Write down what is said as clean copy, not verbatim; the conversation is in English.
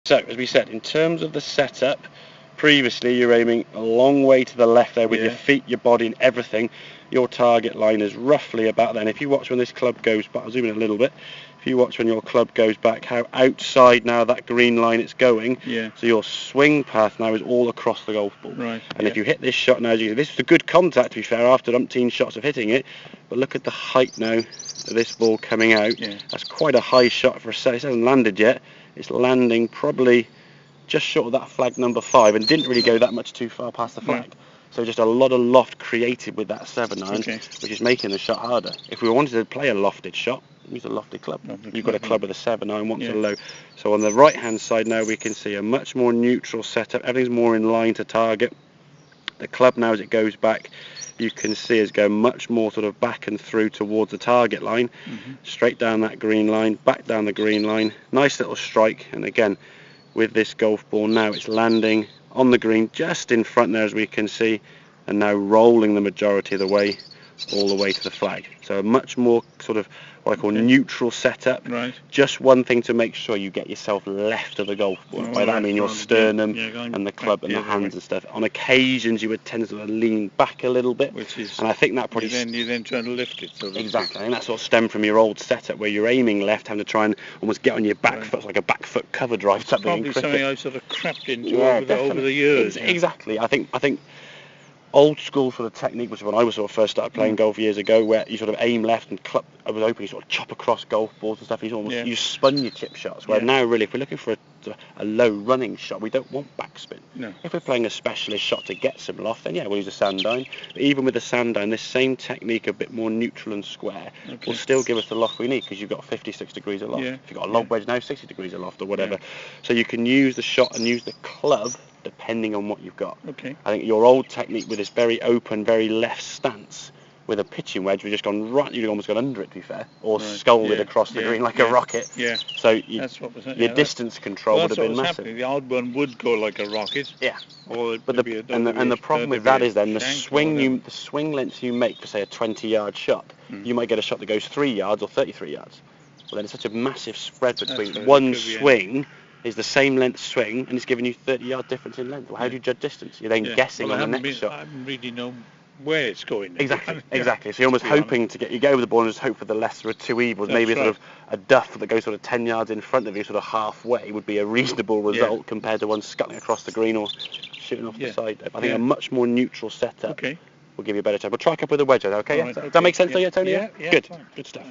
So, as we said, in terms of the setup, previously you're aiming a long way to the left there with your feet, your body and everything. Your target line is roughly about then. If you watch when this club goes back, I'll zoom in a little bit. If you watch when your club goes back, how outside now that green line it's going. So your swing path now is all across the golf ball. Right. And if you hit this shot now, this is a good contact to be fair after umpteen shots of hitting it. But look at the height now of this ball coming out. That's quite a high shot for a set. It hasn't landed yet. It's landing probably just short of that flag number 5 and didn't really go that much too far past the flag. So just a lot of loft created with that 7-iron, which is making the shot harder. If we wanted to play a lofted shot, use a lofted club. You've got a club with a 7-iron, wants a low. So on the right hand side now we can see a much more neutral setup. Everything's more in line to target. The club now as it goes back, you can see is going much more sort of back and through towards the target line, straight down that green line, back down the green line. Nice little strike, and again with this golf ball now it's landing on the green just in front there as we can see, and now rolling the majority of the way all the way to the flag. So a much more sort of what I call neutral setup. Just one thing to make sure you get yourself left of the golf ball. By that I mean your sternum and the club and the hands and stuff. On occasions you would tend to sort of lean back a little bit, and I think that probably you're then trying to lift it. Exactly, and that sort of stemmed from your old setup where you're aiming left, having to try and almost get on your back foot, like a back foot cover drive. It's probably something I've sort of crept into over the years. Exactly, I think old school sort of technique was when I was sort of first started playing golf years ago, where you sort of aim left and club I was open, you sort of chop across golf balls and stuff. You spun your chip shots. Where now really, if we're looking for a low running shot, we don't want backspin. If we're playing a specialist shot to get some loft, then we'll use a sand iron. But even with the sand iron, this same technique, a bit more neutral and square, will still give us the loft we need, because you've got 56 degrees of loft. If you've got a lob wedge now, 60 degrees of loft or whatever. So you can use the shot and use the club depending on what you've got. I think your old technique with this very open, very left stance with a pitching wedge, we've just gone right, you've almost gone under it to be fair, or scolded across the green like a rocket. So your distance control would have been massive. The odd one would go like a rocket. But the problem with that is then the swing length you make for say a 20-yard shot, you might get a shot that goes 3 yards or 33 yards. Well then it's such a massive spread between one swing is the same length swing and it's giving you 30-yard difference in length. Well, how do you judge distance? You're then guessing on the next shot. I haven't really known where it's going. Exactly. So you're almost hoping to get over the ball and just hope for the lesser of two evils. Maybe sort of a duff that goes sort of 10 yards in front of you, sort of halfway, would be a reasonable result compared to one scuttling across the green or shooting off the side. I think a much more neutral setup will give you a better chance. We'll try a couple with a wedge, okay? Does that make sense to you, Tony? Yeah. Good stuff.